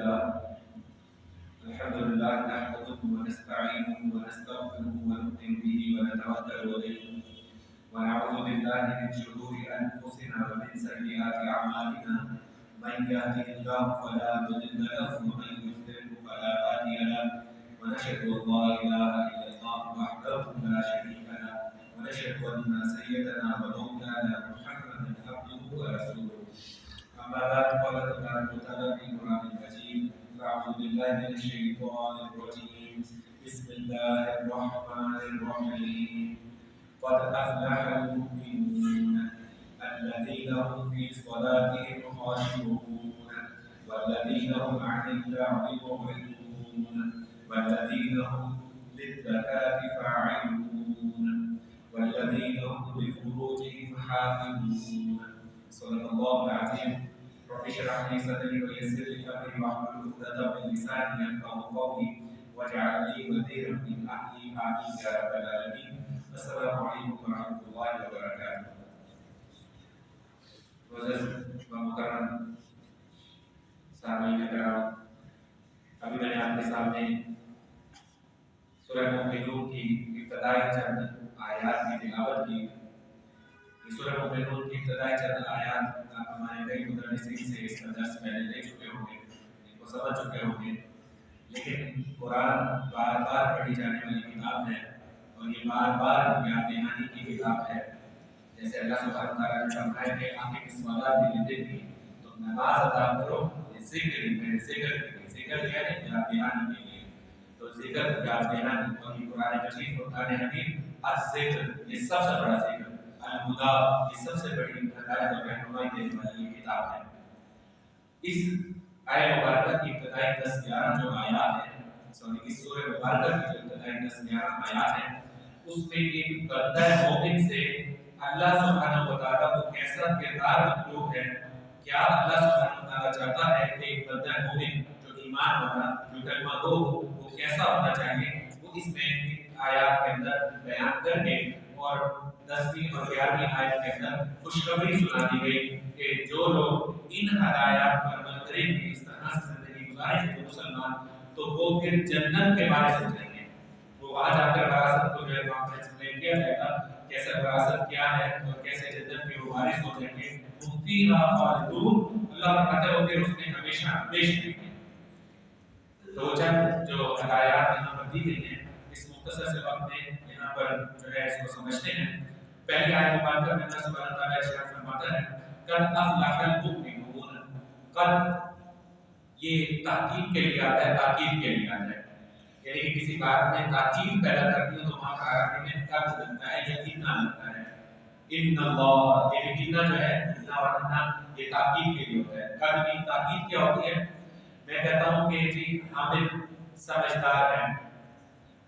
لله الحمد لله نحمده ونستعينه ونستغفره ونؤمن به ونتوكل عليه ونعوذ بالله من شرور انفسنا ومن سيئات اعمالنا من يهده الله فلا مضل له ومن يضلل فلا هادي له ونشهد ان لا اله الا الله وحده لا شريك له ونشهد ان سيدنا ومولانا محمدا عبده ورسوله أما بعد قال تبارك وتعالى في القرآن المجيد أعوذ بالله من الشيطان الرجيم بسم الله الرحمن الرحيم قد أفلح المؤمنون الذين هم في صلاتهم خاشعون والذين هم عن اللغو معرضون والذين هم للزكاة فاعلون والذين هم لفروجهم حافظون صدق الله العظيم رب اشرح لي صدري ويسر لي امري واحلل عقدة من لساني يفقهوا قولي واجعل لي وزيرا من اهلي امين يا رب العالمين السلام عليكم ورحمة الله وبركاته معزز و مکرم سامعین کرام ابھی میں نے آپ کے سامنے سورہ مومنون کی ابتدائی چند آیات کی تلاوت کی سورہ مومنون کی ابتدائی چند آیات ہمارے کئی مدرسین سے اس کا درس پہلے لے چکے ہوں گے ان کو سمجھ چکے ہوں گے لیکن قرآن بار بار پڑھی جانے والی کتاب ہے اور یہ بار بار یاد دہانی کی کتاب ہے جیسے اللہ سبحانہ وتعالیٰ نے فرمایا کہ آنکھیں کی سوالات بھی لیتے تھی تو نماز ادا کرو ذکر کیا ہے یاد دہانی کے لیے تو ذکر یاد دہانی اور یہ قرآن مجید قرآن حکیم الذکر یہ سب سے بڑا ذکر الہدا یہ سب سے بڑی ہدایت اور رہنمائی دینے والی یہ کتاب ہے اس آیت مبارکہ کی ابتدائی 10-11 جو آیات ہیں اس سورہ مبارکہ کی جو ابتدائی 10-11 آیات ہیں اس میں ایک بندہ مومن سے اللہ سبحانہ وتعالیٰ کو کیسا کردار مطلوب ہے کیا اللہ سبحانہ وتعالیٰ چاہتا ہے کہ ایک بندہ مومن جو ایمان والا جو کلمہ گو وہ کیسا ہونا چاہیے وہ اس میں آیات کے اندر بیان کر کے اور 10ویں اور 11ویں آیت کے اندر خوشخبری سنا دی گئی کہ جو لوگ ان ہدایات پر عمل کریں گے اس طرح سے زندگی گزاریں گے مسلمان تو وہ پھر جنت کے بارے سوچیں گے وہ وہاں جا کر وراثت کو جو ہے وہاں پر ایکسپلین کیا جائے گا کیسے وراثت کیا ہے اور کیسے جنت کے وہ وارث ہو جائیں گے فیہا خالدون اللہ فرماتا ہے وہ پھر اس میں ہمیشہ ہمیشہ رہیں گے تو چند جو ہدایات یہاں پر دی گئی ہیں اس مختصر سے وقت میں یہاں پر جو ہے اس کو سمجھتے ہیں پہلی آیت مبارکہ میں اللہ سبحانہ وتعالیٰ ارشاد فرماتا ہے قد افلح المؤمنون قد یہ تاکید کے لیے آتا ہے تاکید کے لیے آتا ہے یعنی کہ کسی بات میں تاکید پیدا کرتی ہے تو وہاں پر عربی میں قد لگتا ہے یا اتنا لگتا ہے ان اللہ یہ اتنا جو ہے اتنا اور اتنا یہ تاکید کے لیے ہوتا ہے قد کی تاکید کیا ہوتی ہے میں کہتا ہوں کہ جی حامد سمجھدار ہے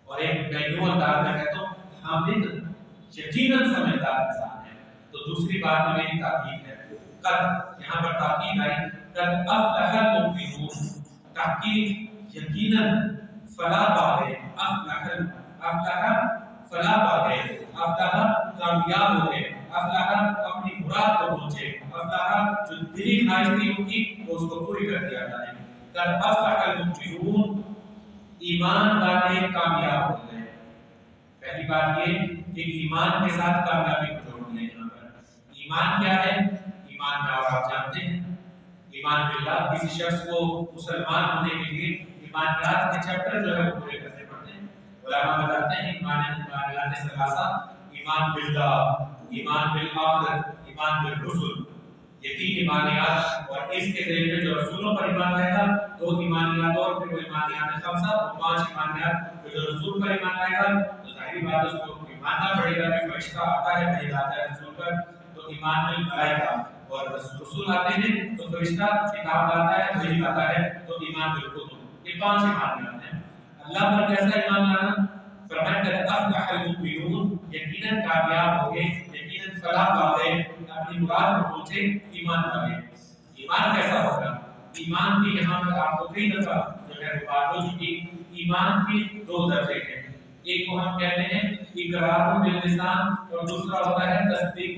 اور ایک یوں انداز میں کہتا ہوں حامد یقیناً سمجھدار انسان ہے تو دوسری بات میں میری تاکید ہے قد یہاں پر تاکید آئی قد افلح المؤمنون تاکید یقیناً فلاح پا گئے افلح فلاح پا گئے افلح کامیاب ہو گئے افلح اپنی مراد کو پہنچے افلح جو دلی خواہش تھی ان کی وہ اس کو پوری کر دیا اللہ نے قد افلح المؤمنون ایمان والے کامیاب ہو گئے پہلی بات یہ کہ ایمان کے ساتھ کامیابی کو جوڑ دیا یہاں پر ایمان کیا ہے ایمان میں اور آپ جانتے ہیں ایمان باللہ کسی شخص کو مسلمان ہونے کے لیے ایمانیات کے چیپٹر جو ہے وہ پورے کرنے پڑتے ہیں علماء بتاتے ہیں ایمانیات ثلاثہ ایمان باللہ ایمان بالآخرت ایمان بالرسل یہ تین ایمانیات اور اس کے ذیل میں جو رسولوں پر ایمان لائے گا 2 ایمانیات اور پھر وہ ایمانیات خمسہ اور 5 ایمانیات جو رسول پر ایمان لائے گا تو ظاہری بات ہے اس کو ماننا پڑے گا کہ فرشتہ آتا ہے بھیج آتا ہے رسول پر تو ایمان بالملائکہ اور رسول آتے ہیں تو فرشتہ کتاب لاتا ہے بھیج آتا ہے تو ایمان بالکتب یہ 5 ایمانیات ہیں اللہ پر کیسا ایمان لانا فرمایا کہ افلح المؤمنون یقیناً کامیاب ہو گئے یقیناً فلاح پا گئے اپنی مراد پر پہنچے ایمان والے ایمان کیسا ہوگا ایمان کی یہاں پر آپ کو کئی دفعہ جو ہے بات ہو چکی ایمان کی 2 درجے ہیں ایک کو ہم کہتے ہیں اقرار باللسان اور دوسرا ہوتا ہے تصدیق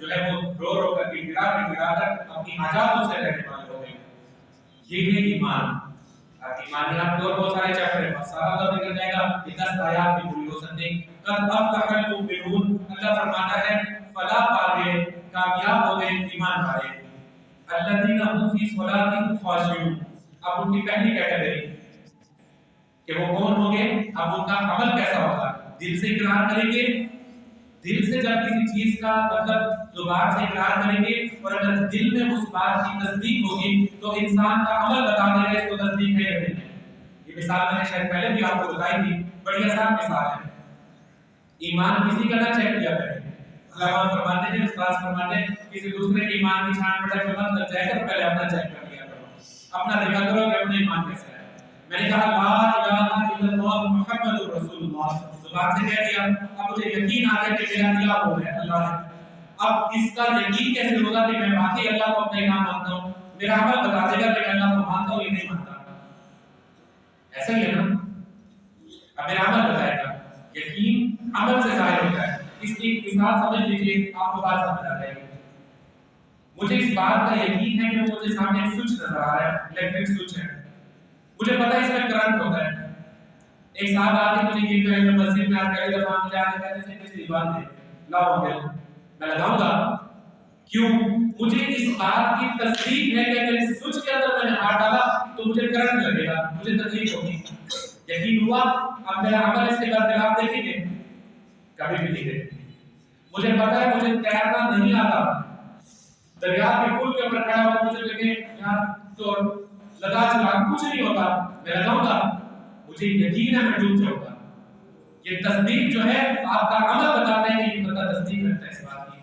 جو ہے وہ رو رو کر گڑا کر اپنی حاجات سے رہنے والے ہو گئے. یہ ہے ایمان. ایمانیات کے اور بہت سارے چیپٹر ہیں, سارا تو نکل جائے گا, 10 آیات بھی پوری ہو سکتی ہیں. قد افلح المؤمنون, اللہ فرماتا ہے فلاح پا گئے, کامیاب ہو گئے ایمان والے. الذین هم فی صلاتهم خاشعون, اب ان کی پہلی کیٹیگری کہ وہ کون ہوں گے, اب ان کا عمل کیسا ہوگا. دل سے اقرار کریں گے, دل سے جب کسی چیز کا مطلب زبان سے اقرار کریں گے اور اگر دل میں اس بات کی تصدیق ہوگی تو انسان کا عمل بتا دے گا اس کو تصدیق ہے یا نہیں ہے. یہ مثال میں نے شاید پہلے بھی آپ کو بتائی تھی, بڑی آسان مثال ہے. ایمان کسی کا نہ چیک کیا کرے. علماء فرماتے ہیں, استاد فرماتے ہیں, کسی دوسرے کے ایمان کی چھان پڑے تو مت لگ جائے گا, پہلے اپنا چیک کر لیا کرو, اپنا دیکھا کرو کہ اپنا ایمان کیسا ہے. میں نے کہا لا الہ الا اللہ محمد رسول اللہ, زبان سے کہہ دیا, اب مجھے یقین آ گیا کہ میرا الہ وہ ہے, اللہ ہے. اب اس کا یقین کیسے ہوگا کہ میں واقعی اللہ کو اپنا الہ مانتا ہوں. میرا عمل بتا دے گا کہ میں اللہ کو مانتا ہوں یا نہیں مانتا. ایسا ہی ہے نا, اب میرا عمل بتائے گا. یقین عمل سے ظاہر ہوتا ہے. اس کی مثال سمجھ لیجیے, آپ کو بات سمجھ آ جائے گی. مجھے اس بات کا یقین ہے کہ مجھے سامنے ایک سوئچ نظر آ رہا ہے, الیکٹرک سوئچ ہے, مجھے پتا ہے اس میں کرنٹ ہوتا ہے. ایک صاحب آ کے مجھے یہ کہے کہ مسجد میں آج پہلی دفعہ مجھے آ کے کہتے ہیں کہ دیوار دے لاؤ گے, میں لگاؤں گا. کیوں؟ مجھے اس بات کی تصدیق ہے کہ اگر اس سوئچ کے اندر میں نے ہاتھ ڈالا تو مجھے کرنٹ لگے گا, مجھے تکلیف ہوگی. یقین ہوا. اب میرا عمل اس کے برخلاف دیکھیں گے, کبھی بھی نہیں دیکھیں گے. مجھے پتا ہے مجھے تیرنا نہیں آتا, دریا کے پل کے اوپر کھڑا ہوا مجھے لگے یار تو لگا چلا, کچھ نہیں ہوتا, میں لگاؤں گا. مجھے یقین ہے میں ڈوب جاؤں گا. یہ تصدیق جو ہے آپ کا عمل بتاتا ہے کہ یہ بندہ تصدیق رکھتا ہے اس بات کی.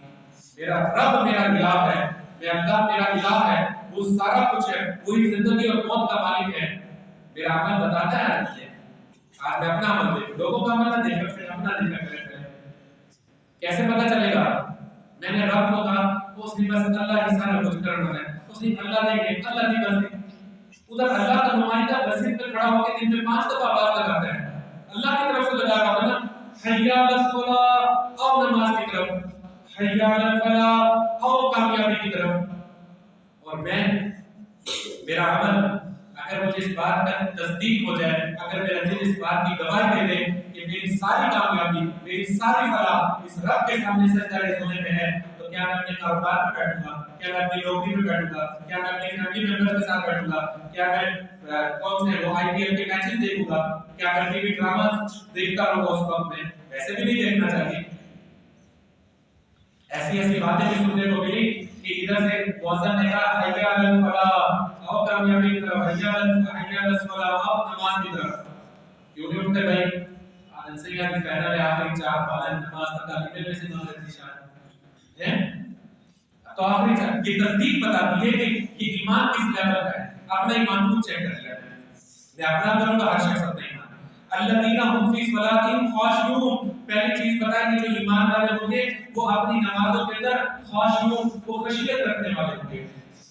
میرا رب میرا الہ ہے, میرا اللہ میرا الہ ہے, وہ سارا کچھ ہے, وہی زندگی اور موت کا مالک ہے. میرا عمل بتاتا ہے مجھے. آج میں اپنا عمل دیکھوں, لوگوں کا عمل نہ دیکھیں, پھر اپنا دیکھا کریں. کیسے پتہ چلے گا؟ میں نے رب کو کہا, اس نے بس اللہ ہی سارا کچھ کرنا ہے, اس نے اللہ نے یہ اللہ نہیں بس. ادھر اللہ کا نمائندہ مسجد پہ کھڑا ہو کے دن میں 5 دفعہ آواز لگاتا ہے, اللہ کی طرف سے لگا رہا ہوگا نا, حی علی الصلاۃ, او نماز کی طرف, حی علی الفلاح, او کامیابی کی طرف. اور میں میرا عمل اگر مجھے اس بات کا تصدیق ہو جائے, اگر میرا دل اس بات کی گواہی دے دے کہ میری ساری کامیابی, میری ساری فلاح اس رب کے سامنے سجدہ ریز ہونے میں ہے, تو کیا میں اپنے کاروبار پہ بیٹھوں گا, کیا میں اپنی نوکری پہ بیٹھوں گا, کیا میں اپنے فیملی ممبرز کے ساتھ بیٹھوں گا, کیا میں کون سے وہ آئی پی ایل کے میچز دیکھوں گا, کیا میں ٹی وی ڈراما دیکھتا رہوں گا اس وقت میں. ایسے بھی نہیں دیکھنا چاہیے. ایسی باتیں بھی سننے کو ملی کہ ادھر سے مؤذن نے کہا حی علی الفلاح, او کامیابی کی طرف, حی علی الصلاۃ, او نماز کی طرف. کیوں نہیں اٹھتے بھائی؟ آنند سے یا کہ پہنا ہے آخری 4 پالن نماز تک تعلیم میں سے نہ رہتی شاید ہے. تو آخری 4 یہ تصدیق بتاتی ہے کہ یہ ایمان کس لیول کا ہے. اپنا ایمان کو چیک کر لیا. میں اپنا کروں گا, ہر شخص اپنا ایمان. الذین هم فی صلاتهم خاشعون, پہلی چیز بتائیں کہ جو ایمان والے ہوں گے وہ اپنی نمازوں کے اندر خاشعون, وہ خشیت رکھنے والے ہوں گے.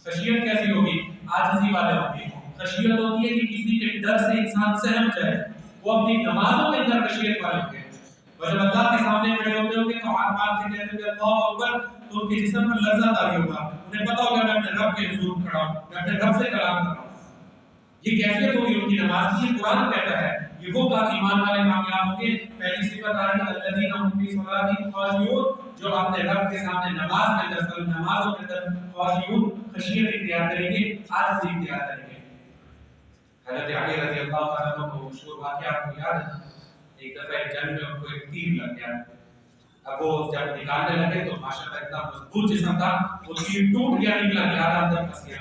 خشیت کیسی ہوگی؟ عاجزی والے ہوں گے. خشیت ہوتی ہے کہ کسی کے ڈر سے انسان سہم جائے, وہ اپنی نمازوں کے اندر خشیت والے ہوں گے. اور جب اللہ کے سامنے کھڑے ہوتے ہوں گے تو ہاتھ مار کے کہتے ہیں اللہ اکبر, تو ان کے جسم پر لرزہ طاری ہوگا. انہیں پتا ہوگا میں اپنے رب کے حضور کھڑا ہوں, میں اپنے رب سے کلام کر رہا ہوں. یہ کیفیت ہوگی ان کی نماز کی. یہ قرآن کہتا ہے یہ وہ ایمان والے کامیاب ہوں گے. پہلی صفت آ رہی ہے الذین هم فی صلاتهم خاشعون, جو اپنے رب کے سامنے نماز کے اندر, نمازوں کے اندر خاشعون, خشیت اختیار کریں گے, عاجزی اختیار کریں گے. حضرت علی رضی اللہ تعالیٰ عنہ کو مشہور واقعہ آپ کو یاد ہے, ایک دفعہ ایک جنگ میں ان کو ایک تیر لگ گیا. اب وہ جب نکالنے لگے تو ماشاءاللہ اتنا مضبوط جسم تھا, وہ تیر ٹوٹ گیا, نکلا گیا, اندر پھنس گیا.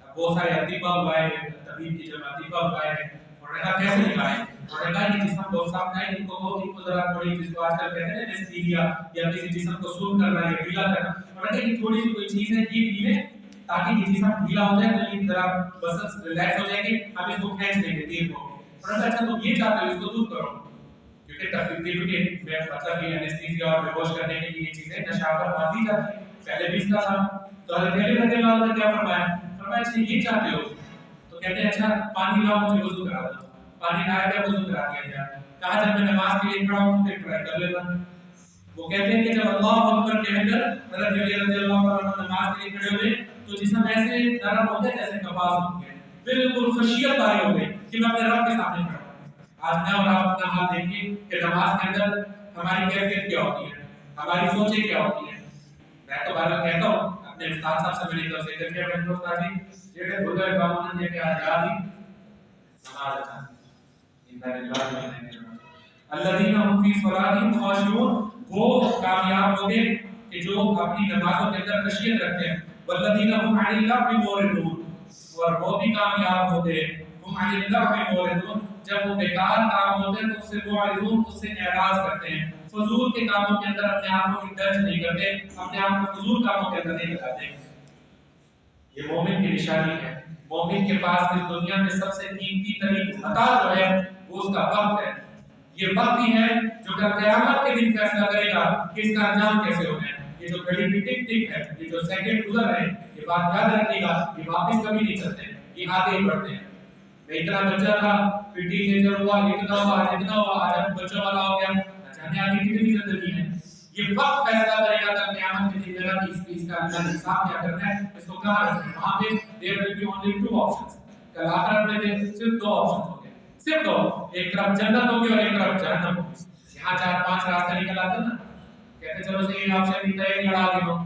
اب بہت سارے اطباء بلائے گئے, طبیب کی جمع اطباء بلائے گئے, اور نے کہا کیسے نکالیں. اور نے کہا یہ جسم بہت صاف ہے, ان کو ذرا تھوڑی, جس کو آج کل کہتے ہیں انیستھیزیا, یا کسی جسم کو سون کرنا یا ڈھیلا کرنا, اور نے کہا یہ تھوڑی سی کوئی چیز ہے یہ پی لیں تاکہ یہ جسم ڈھیلا ہو جائے, تو یہ ذرا بس ریلیکس ہو جائے گی, ہم اس کو کھینچ لیں گے تیر کو. اور نے کہا اچھا تم یہ چاہتے ہو اس کو دور کرو, کیونکہ طبیب کے مطلب یہ انیستھیزیا اور بے ہوش کرنے کے لیے یہ چیزیں نشاور ماندی جاتی ہیں. پہلے بھی اس کا تھا. تو حضرت علی رضی اللہ عنہ نے کیا فرمایا, فرمایا اچھا یہ چاہتے ہو, تو کہتے ہیں اچھا پانی لاؤ مجھے وضو کرا دو. پانی لایا گیا, وضو کرا دیا گیا. کہا جب میں نماز کے لیے کھڑا ہوں تو ٹرائی کر لیتا. وہ کہتے ہیں کہ جب اللہ اکبر کہہ کر حضرت علی رضی اللہ عنہ نماز کے لیے کھڑے ہوئے تو جسم ایسے نرم ہو گیا جیسے کپاس ہو گیا، بالکل خشیت طاری ہو گئی کہ میں اپنے رب کے سامنے کھڑا ہوں۔ آج میں اور آپ اپنا حال دیکھیے کہ نماز کے اندر ہماری کیفیت کیا ہوتی ہے، ہماری سوچیں کیا ہوتی ہیں۔ میں تو بار بار کہتا ہوں اپنے استاد صاحب سے ملنے کا ذکر کیا، میں نے استاد جی جڑے بزرگ بابا نے کہ آزادی نماز اچھا الذین هم فی صلاتہم خاشعون، وہ کامیاب ہوں گے کہ جو اپنی نمازوں کے اندر خشیت رکھتے ہیں، والذین هم عن اللغو معرضون، اور وہ بھی کامیاب ہوتے ہیں ہم عن اللغو معرضون، جب وہ بیکار کام ہوتے ہیں تو اس سے معرضون، اس سے اعراض کرتے ہیں، فضول کے کاموں کے اندر اپنے آپ کو انڈلج نہیں کرتے، اپنے آپ کو فضول کاموں کے اندر نہیں لگاتے۔ یہ مومن کی نشانی ہے۔ مومن کے پاس اس دنیا میں سب سے قیمتی ترین عطا جو ہے وہ اس کا وقت ہے۔ یہ وقت ہی ہے جو کہ قیامت کے دن فیصلہ کرے گا کہ اس کا انجام کیسے ہونا ہے۔ یہ جو گھڑی کی ٹک ٹک ہے، یہ جو سیکنڈ گزر رہے ہیں، یہ بات یاد رکھیے گا، یہ واپس کبھی نہیں چلتے، یہ آگے ہی بڑھتے ہیں۔ میں اتنا بچہ تھا، پھر ٹین ایجر ہوا، اتنا ہوا، اتنا ہوا، آج بچوں والا ہو گیا، جانے آگے کتنی زندگی ہے۔ یہ وقت فیصلہ کرے گا کہ قیامت کے دن میرا اس کا اللہ حساب کیا کرنا ہے، اس کو کہاں رکھنا ہے۔ وہاں پہ there will be only two options، کل آخرت میں صرف دو آپشنز ہوں گے، صرف دو، ایک طرف جنت ہوگی اور ایک طرف جہنم ہوگی۔ یہاں 4-5 راستے نکل آتے نا، کہتے چلو صحیح آپشن نہیں تھا، ایک لڑا دے دو،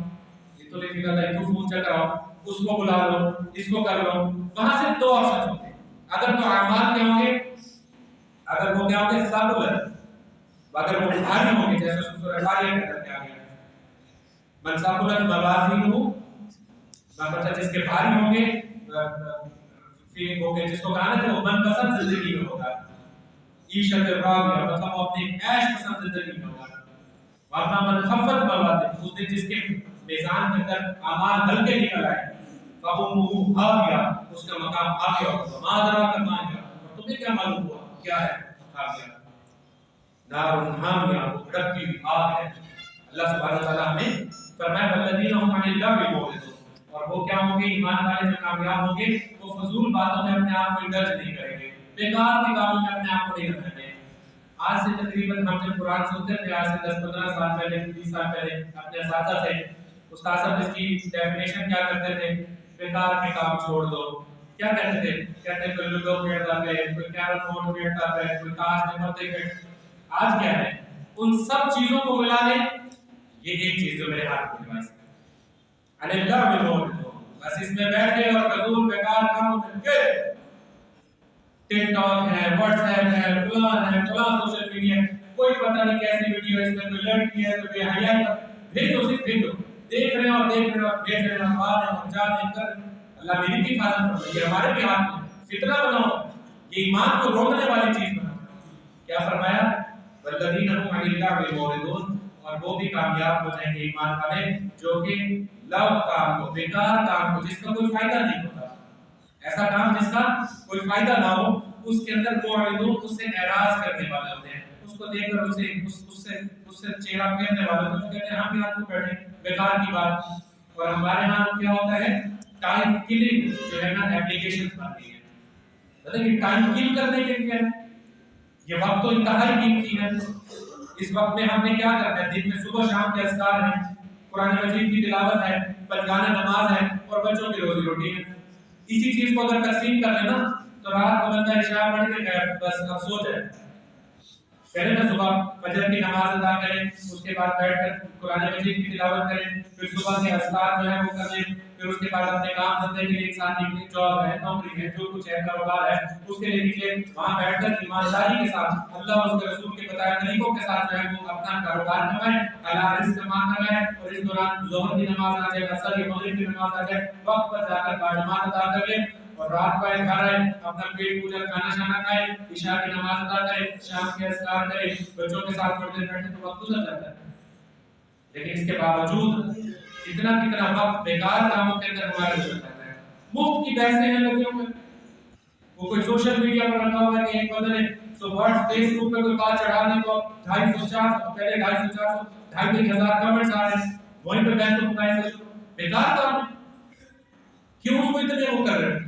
یہ تو لکھ دیا تھا، فون چیک کراؤ، اس کو بلا لو، اس کو کر لو، وہاں صرف دو آپشنز ہوں گے۔ اگر تو اعمال کے ہوں گے، اگر وہ کیا ہوں گے سیکولر، اگر وہ بھاری ہوں گے جیسے سورہ فاتحہ کے اندر کیا گیا ہے، من ثقلت موازینہ، مطلب جس کے بھاری ہوں گے پھر وہ کہ جس کو کہا نا وہ من پسند زندگی میں ہوگا، عیشت راضیہ، مطلب وہ اپنے عیش پسند زندگی میں ہوگا۔ ورنہ من خفت موازینہ، اس دن جس کے میزان کے اندر اعمال ہلکے نکل آئے، فَأُمُّهُ هَاوِيَةٌ، اس کا مقام ہاویہ ہوگا۔ مَا أَدْرَاكَ مَا هِیَهْ، اور تمہیں کیا معلوم ہوا کیا ہے ہاویہ؟ نار حامیہ، وہ بھڑکتی ہوئی آگ ہے۔ اللہ سبحانہ وتعالیٰ ہمیں فرمایا والذین هم عن اللغو معرضون، اور وہ کیا ہوں گے، ایمان والے جو کامیاب ہوں گے وہ فضول باتوں میں اپنے آپ کو انڈلج نہیں کریں گے، بیکار کے کاموں میں اپنے آپ کو نہیں لگانے۔ آج سے تقریباً ہم جب قرآن سنتے تھے، آج سے 10-15 سال پہلے، 20 سال پہلے اپنے اساتذہ سے استاد صاحب اس کی ڈیفینیشن کیا کرتے تھے، بیکار کے کام چھوڑ دو، کیا کہتے تھے، کہتے کوئی لوڈو کھیلتا ہے، کوئی کیرم بورڈ کھیلتا ہے، کوئی تاش میں پتے کھیلتا۔ آج کیا ہے، ان سب چیزوں کو ملا لیں، یہ ایک چیز جو میرے ہاتھ میں ہے، اللہ باللہ، بس اس میں بیٹھے اور فضول بیکار کاموں میں لگے، ٹک ٹاک ہے، واٹس ایپ ہے، فلان سوشل میڈیا، کوئی پتہ نہیں کیسی ویڈیو ہے، اس میں کوئی لڑکی ہے، کوئی حیا ہے، بھیجو صرف بھیجو، دیکھ رہے ہیں اور بیچ رہے ہیں، آ رہے ہیں اور جا رہے ہیں کر۔ اللہ میری بھی حفاظت فرمائے، یہ ہمارے بھی ہاتھ میں، فتنہ بناؤ، یہ ایمان کو روکنے والی چیز بناؤ۔ کیا فرمایا، والذین هم عن اللغو معرضون، اور وہ بھی کامیاب ہو جائیں گے ایمان والے جو کہ لغو کام کو، بیکار کام کو، جس کا کوئی فائدہ نہیں ہوتا، ایسا کام جس کا کوئی فائدہ نہ ہو، اس کے اندر معرضون، اس سے اعراض کرنے والے ہوتے ہیں، اس کو دیکھ کر اس سے چہرہ پھیرنے والے ہوتے ہیں، کہتے ہیں ہم یہاں تو بیٹھے بیکار کی بات۔ اور ہمارے ہاں کیا ہوتا ہے، ٹائم کلنگ جو ہے نا ایپلیکیشنز بنتی ہیں، مطلب کہ ٹائم کل کرنے کے لیے یہ وقت تو انتہائی قیمتی ہے۔ اس وقت میں ہم نے کیا کرنا ہے، دن میں صبح شام کے اذکار ہیں، قرآن مجید کی تلاوت ہے، پنجگانہ نماز ہے اور بچوں کی روزی روٹی ہے۔ اسی چیز کو اگر تقسیم کر لینا تو رات کو بندہ عشاء پڑھ کے گئے بس اب سو جائے، پہلے نا صبح فجر کی نماز ادا کریں، اس کے بعد بیٹھ کر قرآن مجید کی تلاوت کریں، پھر صبح کے اذکار جو ہے وہ کر لیں، پھر اس کے بعد اپنے کام دھندے کے لیے انسان نکلے، جاب ہے، نوکری ہے، جو کچھ ہے، کاروبار ہے، اس کے لیے نکلے، وہاں بیٹھ کر ایمانداری کے ساتھ اللہ اور اس کے رسول کے بتائے طریقوں کے ساتھ جو ہے وہ اپنا کاروبار کمائے، حلال رزق کما کرائے، اور اس دوران ظہر کی نماز آ جائے، عصر یا مغرب کی نماز آ جائے، وقت پر جا کر باجماعت ادا کر لیں، اور رات کو گھر آئے، اپنا پیٹ پوجا کھانا شانا کھائے، عشاء کی نماز ادا کرے، شام کے اذکار کرے، بچوں کے ساتھ تھوڑی دیر بیٹھے تو وقت گزر جاتا ہے۔ لیکن اس کے باوجود کتنا وقت بیکار کاموں کے اندر ہمارا گزر جاتا ہے، مفت کی بحثیں ہیں لوگوں میں، وہ کوئی سوشل میڈیا پر رکھا ہوا ہے کہ ایک بندے نے فیس بک پہ کوئی بات چڑھا دی تو 250-400، پہلے 250-400 2,500 کمنٹس آ رہے ہیں، وہیں پہ بحث و مباحثہ شروع، بیکار کام ہے، کیوں اس کو اتنے وہ کر رہے ہیں؟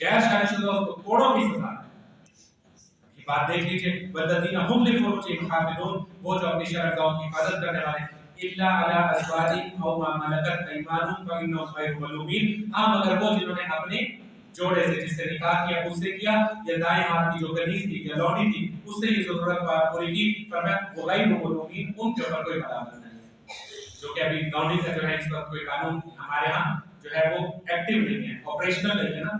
غیر شادی شدہ اس کو توڑوں کی سزا ہے. یہ بات دیکھ لیجئے والذین هم لفروجہم حافظون، وہ جو اپنی شرعگاہوں کی حفاظت کرنے والے ہیں. الا علی ازواجہم او ما ملکت ایمانہم فانہم غیر ملومین، ہاں مگر وہ جنہوں نے اپنے جوڑے سے جس سے نکاح کیا اس سے کیا، یا دائیں ہاتھ کی جو کنیز تھی یا لونڈی تھی اس سے یہ ضرورت پوری کی، فرمایا وہ غیر ملومین، ان کے اوپر کوئی ملامت نہیں ہے. جو کہ ابھی لونڈی کا جو ہے اس وقت کوئی قانون ہمارے ہاں جو ہے وہ ایکٹیو نہیں ہے، آپریشنل نہیں ہے نا.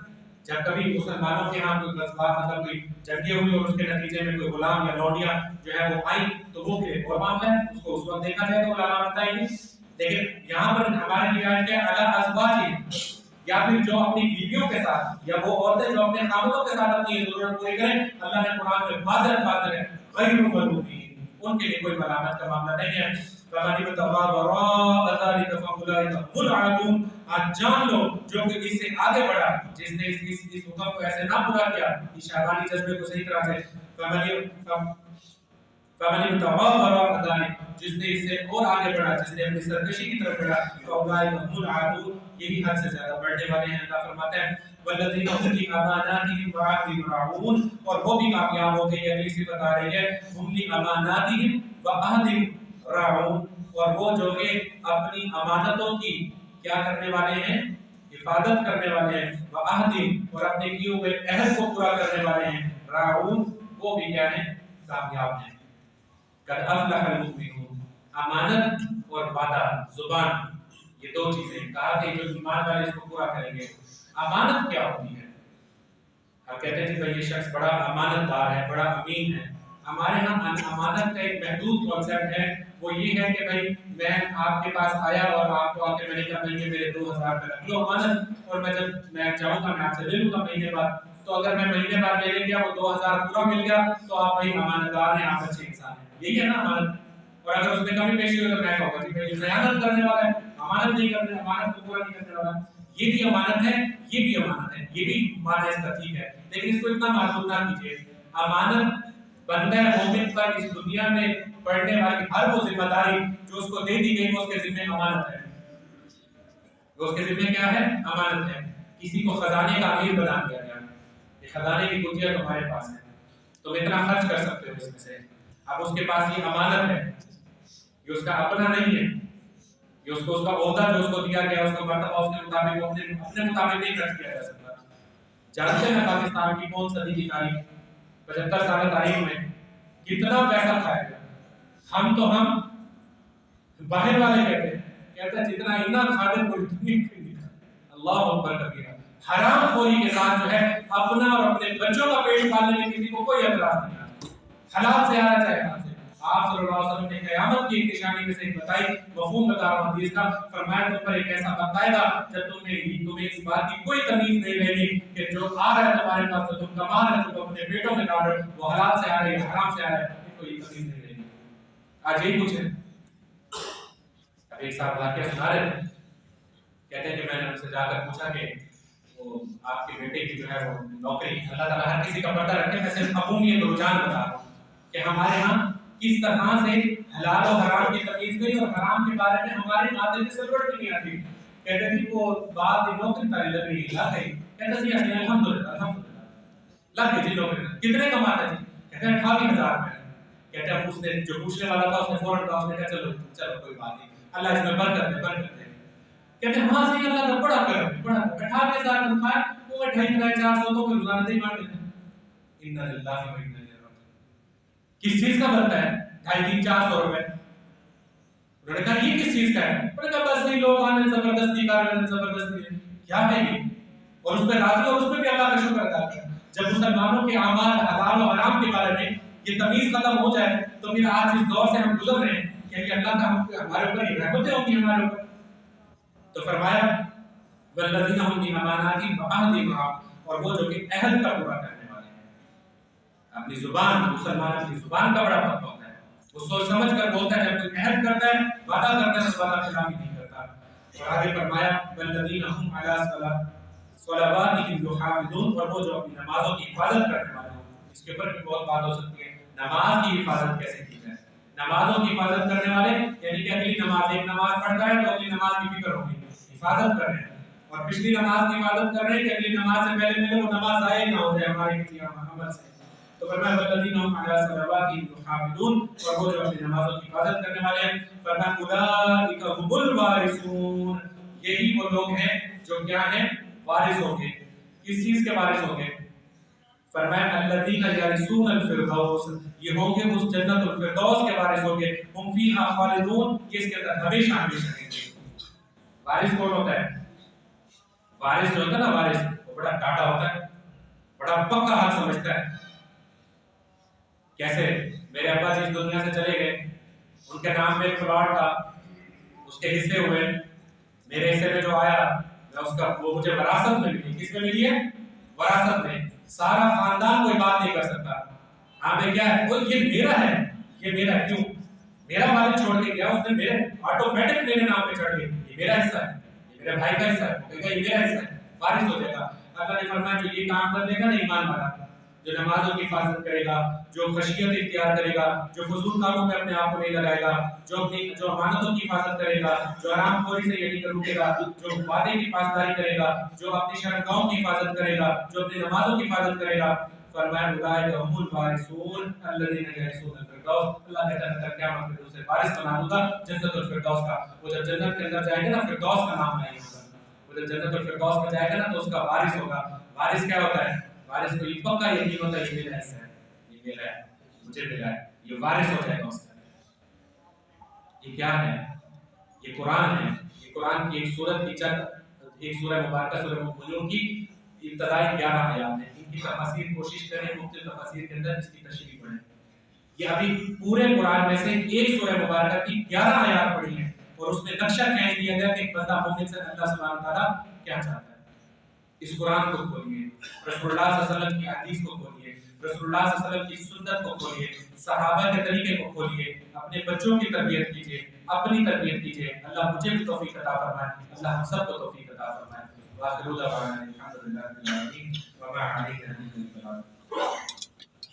جب کبھی مسلمانوں کے ہاں کوئی غزوات مطلب کوئی جنگیں ہوئی اور اس کے نتیجے میں کوئی غلام یا لونڈیاں جو ہے وہ آئی تو وہ پھر ایک اور معاملہ ہے، اس کو اس وقت دیکھا جائے تو علامات بتائیں گے. لیکن یہاں پر ہمارے روایت ہے علی ازواج، یا پھر جو اپنی بیویوں کے ساتھ یا وہ عورتیں جو اپنے خاوندوں کے ساتھ اپنی ضرورت پوری کریں، اللہ نے قرآن میں واضح الفاظ میں غیر ملومین، ان کے لیے کوئی ملامت کا معاملہ نہیں ہے. فَمَنِ ابْتَغَىٰ وَرَاءَ ذَٰلِكَ فَأُولَٰئِكَ هُمُ الْعَادُونَ. آج جان لو جو کہ اس سے آگے بڑھا، جس نے اس حکم کو ایسے نہ پورا کیا، اس شہوانی جذبے کو صحیح طرح سے فَمَنِ ابْتَغَىٰ وَرَاءَ ذَٰلِكَ، جس نے اس سے اور آگے بڑھا، جس نے اپنی سرکشی کی طرف بڑھا، فَأُولَٰئِكَ هُمُ الْعَادُونَ، یہی حد سے زیادہ بڑھنے والے ہیں. اللہ فرماتے ہیں والذین هم لأماناتهم وعهدهم راعون، اور وہ بھی کامیاب ہو گئی. اگلی صفت آ رہی ہے هم لأماناتهم وعهدهم راعون، اور وہ جو کہ اپنی امانتوں کی کیا کرنے والے ہیں، حفاظت کرنے والے ہیں. وعهدهم، اور اپنے کیے ہوئے عہد کو پورا کرنے والے ہیں. راعون، وہ بھی کیا ہیں، کامیاب ہیں. قد افلح المؤمنون، امانت اور وعدہ زبان، یہ دو چیزیں کہا کہ جو ایمان والے اس کو پورا کریں گے. امانت کیا ہوتی ہے؟ ہم کہتے ہیں کہ بھائی یہ شخص بڑا امانت دار ہے، بڑا امین ہے. ہمارے ہاں امانت کا ایک محدود کانسیپٹ ہے، وہ یہ ہے کہ بھائی میں آپ کے پاس آیا اور آپ کو آ کے میں نے کہا بھائی یہ میرے 2000 روپے رکھ لو امانت، اور میں جب میں چاہوں گا میں آپ سے لے لوں گا مہینے بعد. تو اگر میں مہینے بعد لینے گیا وہ 2000 پورا مل گیا تو آپ بھائی امانت دار ہیں، آپ اچھے انسان ہیں. یہی ہے نا امانت. اور اگر اس میں کمی پیشی ہو تو میں کہوں گا کہ بھائی خیانت کرنے والا ہے، امانت نہیں کرنے، امانت کو پورا نہیں کرنے والا. یہ بھی امانت ہے، یہ بھی امانت ہے، یہ بھی معنی اس کا ٹھیک ہے، لیکن اس کو اتنا معلوم نہ کیجیے. امانت بندہ مومن پر اس دنیا میں پڑنے والی ہر وہ ذمہ داری جو اس کو دے دی گئی وہ اس کے ذمہ امانت ہے. وہ اس کے ذمہ کیا ہے؟ امانت ہے. کسی کو خزانے کا امیر بنا دیا گیا، یہ خزانے کی کنجیاں تمہارے پاس ہیں، تم اتنا خرچ کر سکتے ہو اس میں سے. اب اس کے پاس یہ امانت ہے، یہ اس کا اپنا نہیں ہے، یہ اس کو اس کا عہدہ جو اس کو دیا گیا اس کو مرتبہ اس کے مطابق اپنے مطابق نہیں خرچ کیا جا سکتا. جانتے ہیں پاکستان کی کون صدی کی تاریخ، 75 سال تاریخ میں کتنا پیسہ کھایا گیا. ہم باہر والے کہتے ہیں جتنا اینا کھا دے کوئی اتنی نہیں کھا. اللہ اکبر کبیرہ. حرام خوری کے ساتھ جو ہے اپنا اور اپنے بچوں کا پیٹ پالنے میں کسی کو کوئی اعتراض نہیں آتا. حلال سے آنا چاہے حلال سے. آپ صلی اللہ علیہ وسلم نے قیامت کی ایک نشانی میں سے ایک بتائی، مفہوم بتا رہا ہوں حدیث کا. فرمایا تم پر ایک ایسا وقت آئے گا جب تمہیں اس بات کی کوئی تمیز نہیں رہے گی کہ جو آ رہا ہے تمہارے پاس تو تم کما رہے ہو، تم اپنے پیٹوں میں ڈال رہے ہو، وہ حلال سے آ رہے ہیں حرام سے آ رہے ہیں، کوئی تمیز نہیں رہے گی. آج یہی کچھ ہے. اب ایک صاحب واقعہ سنا رہے تھے، کہتے ہیں کہ میں نے ان سے جا کر پوچھا کہ وہ آپ کے بیٹے کی جو ہے وہ نوکری، اللہ تعالیٰ ہر کسی کا پردہ رکھے، میں صرف عمومی رجحان بتا رہا ہوں کہ ہمارے ہاں کس طرح سے حلال و حرام کی تمیز نہیں، اور حرام کے بارے میں ہمارے ماتھے میں ضرورت بھی نہیں آتی. کہتے تھے وہ بات نوکری تاری لگ رہی ہے، لگ گئی. کہتے تھے الحمدللہ الحمدللہ لگ گئی جی نوکری. کتنے کماتا جی؟ کہتے ہیں 28,000 روپے. کہتے ہیں اس نے جو پوچھنے والا تھا اس نے فوراً کہا، اس نے کہا چلو چلو کوئی بات نہیں، اللہ اس میں برکت دے برکت دے. کہتے ہیں ہاں صحیح، اللہ کا بڑا کرم ہے بڑا. 28,000 تنخواہ وہ 2,500-400 تو روزانہ دے مار دیتے ہیں. ان للہ و انا الیہ راجعون. کس چیز کا بنتا ہے 250-400 روپے؟ انہوں نے کہا یہ کس چیز کا ہے؟ انہوں نے کہا بس نہیں لوگ آنے زبردستی کر رہے ہیں، زبردستی کیا ہے یہ، اور اس پہ راضی اور اس پہ بھی اللہ کا شکر ادا کریں. جب مسلمانوں کے اعمال حلال و حرام کے بارے میں یہ تمیز ختم ہو جائے تو پھر آج اس دور سے ہم گزر رہے ہیں کہ یہ اللہ کا ہمارے اوپر یہ رحمتیں ہوں گی ہمارے اوپر. تو فرمایا والذین هم بأماناتهم وعهدهم راعون، اور وہ جو کہ عہد کا پورا کرنے والے ہیں. اپنی زبان، مسلمان اپنی زبان کا بڑا پتہ ہوتا ہے، وہ سوچ سمجھ کر بولتا ہے. جب کوئی عہد کرتا ہے، وعدہ کرتا ہے تو وعدہ خلافی نہیں کرتا. اور آگے فرمایا والذین هم علی صلواتهم یحافظون، اور وہ جو اپنی نمازوں کی حفاظت کرنے والے ہیں. اس کے اوپر بھی بہت بات ہو سکتی ہے، نماز کی حفاظت کیسے کی جائے. نمازوں کی حفاظت کرنے والے یعنی کہ اگلی نماز، ایک نماز پڑھتا ہے تو اگلی نماز کی فکر ہوگی، حفاظت کر رہے ہیں. اور پچھلی نماز کی حفاظت کر رہے ہیں کہ اگلی نماز سے پہلے وہ نماز ضائع نہ ہو جائے ہمارے کسی عمل سے. تو فرمایا والذین هم علی صلواتہم یحافظون، اور وہ جو اپنی نمازوں کی حفاظت کرنے والے ہیں. فرمایا اولئک هم الوارثون، یہی وہ لوگ ہیں جو کیا ہیں؟ وارث ہوں گے. کس چیز کے وارث ہوں گے؟ فرمایا الذین یرثون الفردوس، یہ ہوں گے اس جنت الفردوس کے وارث ہوں گے. ہم فیہا خالدون، یہ اس کے اندر ہمیشہ ہمیشہ رہیں گے. وارث کون ہوتا ہے؟ وارث جو ہوتا ہے نا، وارث وہ بڑا ڈاٹا ہوتا ہے، بڑا پکا حق سمجھتا ہے. کیسے؟ میرے ابا جی اس دنیا سے چلے گئے، ان کے نام میں ایک پلاٹ تھا، اس کے حصے ہوئے، میرے حصے میں جو آیا میں اس کا وہ مجھے وراثت میں ملی. کس میں ملی ہے؟ وراثت میں. سارا خاندان کوئی بات نہیں کر سکتا. ہاں میں کیا ہے وہ یہ میرا ہے، یہ میرا ہے. کیوں؟ میرا والد چھوڑ کے گیا، اس نے میرے آٹومیٹک میرے نام پہ چڑھ گئی، یہ میرا حصہ ہے، یہ میرے بھائی کا حصہ ہے، وہ کہے گا یہ میرا حصہ ہے، وارث ہو جائے گا. اللہ نے فرمایا جو یہ کام کر لے گا نا ایمان والا، جو نمازوں کی حفاظت کرے گا، جو خشیت اختیار کرے گا، جو فضول کاموں میں اپنے آپ کو نہیں لگائے گا، جو امانتوں کی حفاظت کرے گا، جو حرام خوری سے یہ نہیں رکے گا، جو وعدے کی پاسداری کرے گا، جو اپنی شرمگاہوں کی حفاظت کرے گا، جو اپنی نمازوں کی حفاظت کرے گا. فرمایا اولئک هم الوارثون الذین یرثون الفردوس. اللہ کہتا ہے کہ قیامت میں اسے وارث بنا دوں گا جنت الفردوس کا. وہ جب جنت کے اندر جائے گا نا، فردوس کا نام آئے گا. وہ جب جنت الفردوس میں جائے گا نا تو اس کا وارث ہوگا. وارث کیا ہوتا ہے؟ وارث کو یہ پکا یقین ہوتا ہے یہ میرا حصہ ہے، یہ میرا ہے، مجھے ملا ہے. یہ وارث ہو جائے گا اس کا. یہ کیا ہے؟ یہ قرآن ہے. یہ قرآن کی ایک سورت کی ایک سورہ مبارکہ سورہ مومنون کی ابتدائی 11 آیات ہیں. ان کی تفسیر کوشش کریں، مختلف تفاسیر کے اندر اس کی تشریح پڑھیں. یہ ابھی پورے قرآن میں سے ایک سورہ مبارکہ کی 11 آیات پڑھی ہیں اور اس میں نقشہ کھینچ دیا گیا کہ ایک بندہ مومن سے اللہ سبحانہ تعالیٰ کیا چاہتا ہے. اس قرآن کو کھولیے، رسول اللہ صلی اللہ علیہ وسلم کی حدیث کو کھولیے، رسول اللہ صلی اللہ علیہ وسلم کی سنت کو کھولیے، صحابہ کے طریقے کو کھولیے، اپنے بچوں کی تربیت کیجیے، اپنی تربیت کیجیے. اللہ مجھے بھی توفیق عطا فرمائے، اللہ ہم سب کو توفیق عطا فرمائے. وآخر دعوانا الحمد للہ رب العالمین وما علینا الا البلاغ.